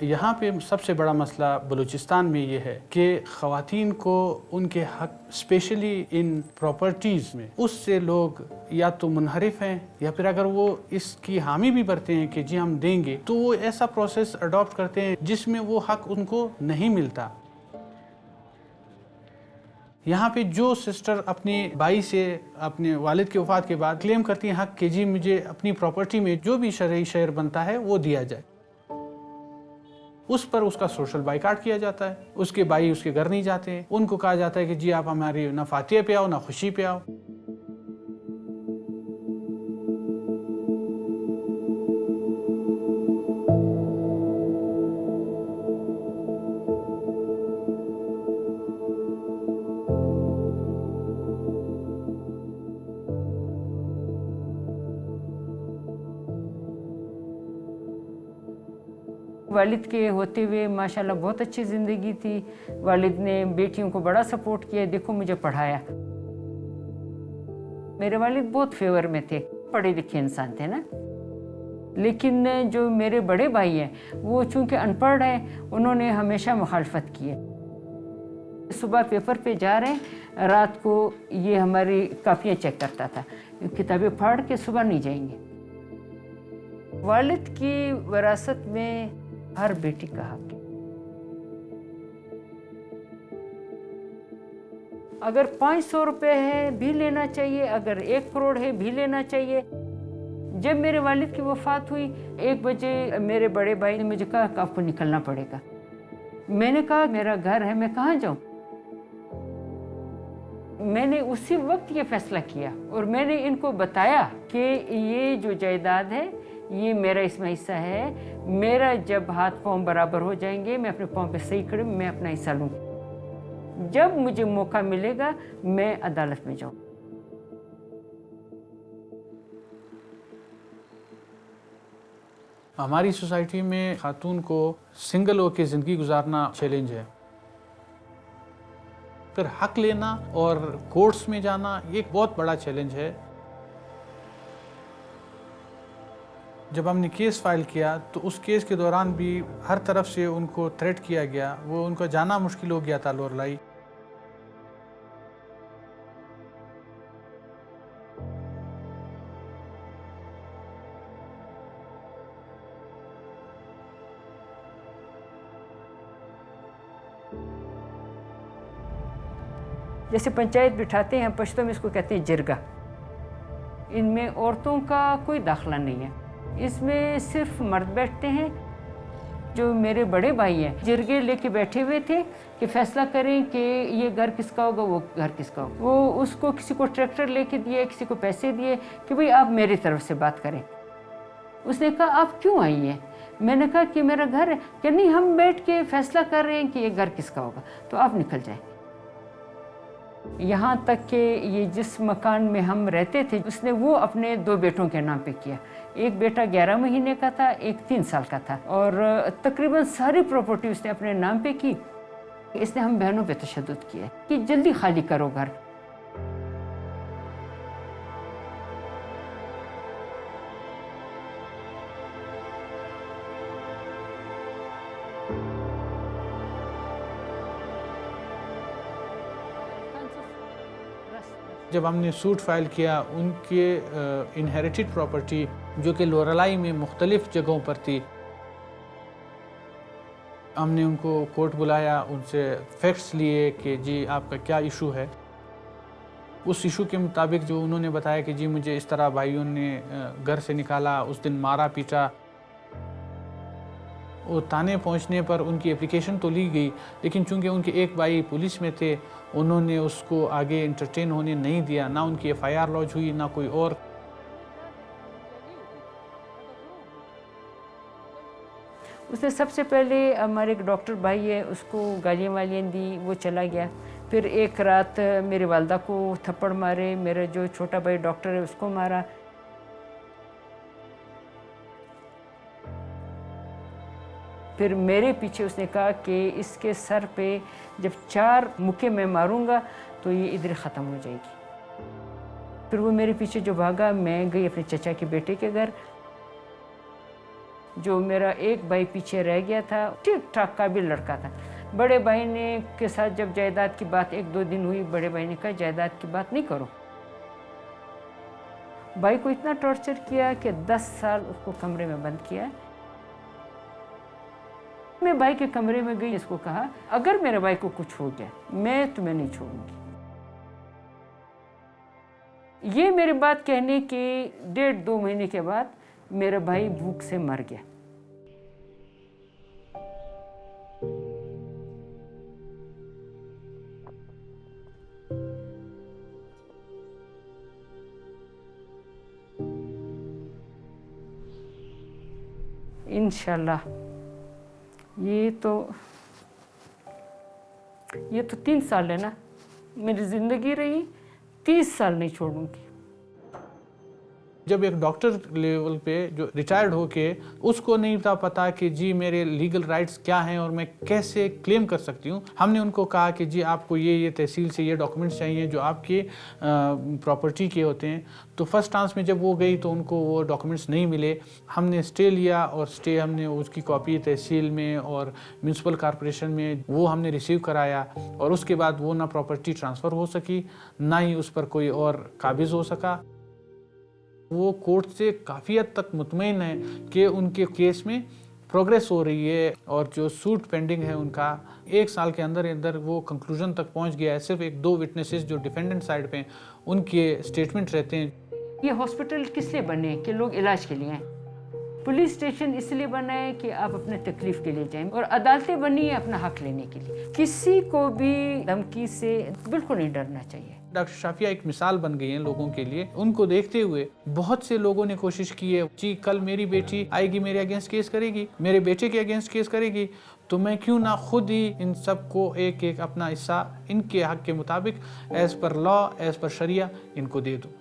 यहाँ पे सबसे बड़ा मसला बलूचिस्तान में ये है कि ख़वातीन को उनके हक स्पेशली इन प्रॉपर्टीज़ में उससे लोग या तो मुनहरिफ हैं या फिर अगर वो इसकी हामी भी भरते हैं कि जी हम देंगे, तो वो ऐसा प्रोसेस अडॉप्ट करते हैं जिसमें वो हक उनको नहीं मिलता। यहाँ पे जो सिस्टर अपने भाई से अपने वालिद की वफ़ात के बाद क्लेम करती हैं हक कि जी मुझे अपनी प्रॉपर्टी में जो भी शरई शेयर बनता है वो दिया जाए, उस पर उसका सोशल बाइकाट किया जाता है। उसके भाई उसके घर नहीं जाते, उनको कहा जाता है कि जी आप हमारी ना फातिहा पे आओ ना खुशी पे आओ। वालिद के होते हुए माशाल्लाह बहुत अच्छी ज़िंदगी थी। वालिद ने बेटियों को बड़ा सपोर्ट किया, देखो मुझे पढ़ाया। मेरे वालिद बहुत फेवर में थे, पढ़े लिखे इंसान थे ना। लेकिन जो मेरे बड़े भाई हैं वो चूँकि अनपढ़ हैं, उन्होंने हमेशा मुखालफत की है। सुबह पेपर पे जा रहे हैं, रात को ये हमारी कापियाँ चेक करता था, किताबें फाड़ के सुबह नहीं जाएंगे। वालिद की विरासत में हर बेटी का हक है। अगर 500 रुपये है भी लेना चाहिए, अगर 1 करोड़ है भी लेना चाहिए। जब मेरे वालिद की वफ़ात हुई 1 बजे मेरे बड़े भाई ने मुझे कहा कि आपको निकलना पड़ेगा। मैंने कहा मेरा घर है, मैं कहाँ जाऊँ। मैंने उसी वक्त ये फैसला किया और मैंने इनको बताया कि ये जो जायदाद है ये मेरा इसमें हिस्सा है। मेरा जब हाथ पाँव बराबर हो जाएंगे, मैं अपने पाँव पे सही खड़ी, मैं अपना हिस्सा लूँगी। जब मुझे मौका मिलेगा मैं अदालत में जाऊँ। हमारी सोसाइटी में खातून को सिंगल होकर ज़िंदगी गुजारना चैलेंज है। फिर हक लेना और कोर्ट्स में जाना ये एक बहुत बड़ा चैलेंज है। जब हमने केस फाइल किया तो उस केस के दौरान भी हर तरफ से उनको थ्रेट किया गया, वो उनका जाना मुश्किल हो गया था लोरलाई। जैसे पंचायत बिठाते हैं, पश्तो में इसको कहते हैं जिरगा। इनमें औरतों का कोई दाखिला नहीं है, इसमें सिर्फ मर्द बैठते हैं। जो मेरे बड़े भाई हैं जिरगे लेके बैठे हुए थे कि फैसला करें कि ये घर किसका होगा, वो घर किसका होगा। वो उसको किसी को ट्रैक्टर लेके दिए, किसी को पैसे दिए कि भाई आप मेरी तरफ से बात करें। उसने कहा आप क्यों आई हैं? मैंने कहा कि मेरा घर है। कि नहीं, हम बैठ के फैसला कर रहे हैं कि ये घर किसका होगा, तो आप निकल जाएं। यहाँ तक कि ये जिस मकान में हम रहते थे उसने वो अपने 2 बेटों के नाम पे किया। एक बेटा 11 महीने का था, एक 3 साल का था, और तकरीबन सारी प्रॉपर्टी उसने अपने नाम पे की। इसने हम बहनों पे तशद्दुद किया कि जल्दी खाली करो घर। जब हमने सूट फाइल किया उनके इनहेरिटेड प्रॉपर्टी जो कि लोरलाई में मुख्तलिफ जगहों पर थी, हमने उनको कोर्ट बुलाया, उनसे फैक्ट्स लिए कि जी आपका क्या इशू है। उस इशू के मुताबिक जो उन्होंने बताया कि जी मुझे इस तरह भाइयों ने घर से निकाला, उस दिन मारा पीटा। वो थाने पहुंचने पर उनकी एप्लीकेशन तो ली गई, लेकिन चूंकि उनके एक भाई पुलिस में थे उन्होंने उसको आगे इंटरटेन होने नहीं दिया। ना उनकी FIR लॉन्च हुई ना कोई और। उसने सबसे पहले हमारे एक डॉक्टर भाई है उसको गालियाँ वालियाँ दी, वो चला गया। फिर एक रात मेरे वालदा को थप्पड़ मारे, मेरा जो छोटा भाई डॉक्टर है उसको मारा। फिर मेरे पीछे उसने कहा कि इसके सर पे जब 4 मुक्के मैं मारूंगा तो ये इधर ख़त्म हो जाएगी। फिर वो मेरे पीछे जो भागा, मैं गई अपने चचा के बेटे के घर। जो मेरा एक भाई पीछे रह गया था, ठीक ठाक काबिल लड़का था। बड़े भाई ने के साथ जब जायदाद की बात 1-2 दिन हुई, बड़े भाई ने कहा जायदाद की बात नहीं करो। भाई को इतना टॉर्चर किया कि 10 साल उसको कमरे में बंद किया। मैं भाई के कमरे में गई, इसको कहा अगर मेरे भाई को कुछ हो गया मैं तुम्हें नहीं छोड़ूंगी। ये मेरी बात कहने के 1.5-2 महीने के बाद मेरा भाई भूख से मर गया। इंशाल्लाह ये तो 3 साल है ना, मेरी ज़िंदगी रही, 30 साल नहीं छोड़ूंगी। जब एक डॉक्टर लेवल पे जो रिटायर्ड होके उसको नहीं था पता कि जी मेरे लीगल राइट्स क्या हैं और मैं कैसे क्लेम कर सकती हूँ, हमने उनको कहा कि जी आपको ये तहसील से ये डॉक्यूमेंट्स चाहिए जो आपके प्रॉपर्टी के होते हैं। तो फर्स्ट चांस में जब वो गई तो उनको वो डॉक्यूमेंट्स नहीं मिले। हमने स्टे लिया और स्टे हमने उसकी कॉपी तहसील में और म्यूनसिपल कॉरपोरेशन में वो हमने रिसीव कराया और उसके बाद वो ना प्रॉपर्टी ट्रांसफ़र हो सकी ना ही उस पर कोई और काबिज़ हो सका। वो कोर्ट से काफ़ी हद तक मुतमईन है कि उनके केस में प्रोग्रेस हो रही है और जो सूट पेंडिंग है उनका 1 साल के अंदर अंदर वो कंक्लूजन तक पहुंच गया है। सिर्फ 1-2 विटनेसेस जो डिफेंडेंट साइड पे उनके स्टेटमेंट रहते हैं। ये हॉस्पिटल किस लिए बने कि लोग इलाज के लिए आए। पुलिस स्टेशन इसलिए बना है कि आप अपने तकलीफ के लिए जाएं और अदालतें बनी है अपना हक लेने के लिए। किसी को भी धमकी से बिल्कुल नहीं डरना चाहिए। डॉक्टर शाफिया एक मिसाल बन गई है लोगों के लिए। उनको देखते हुए बहुत से लोगों ने कोशिश की है, जी कल मेरी बेटी आएगी मेरे अगेंस्ट केस करेगी, मेरे बेटे के अगेंस्ट केस करेगी, तो मैं क्यों ना खुद ही इन सबको एक एक अपना हिस्सा इनके हक के मुताबिक as per law as per शरिया इनको दे दूँ।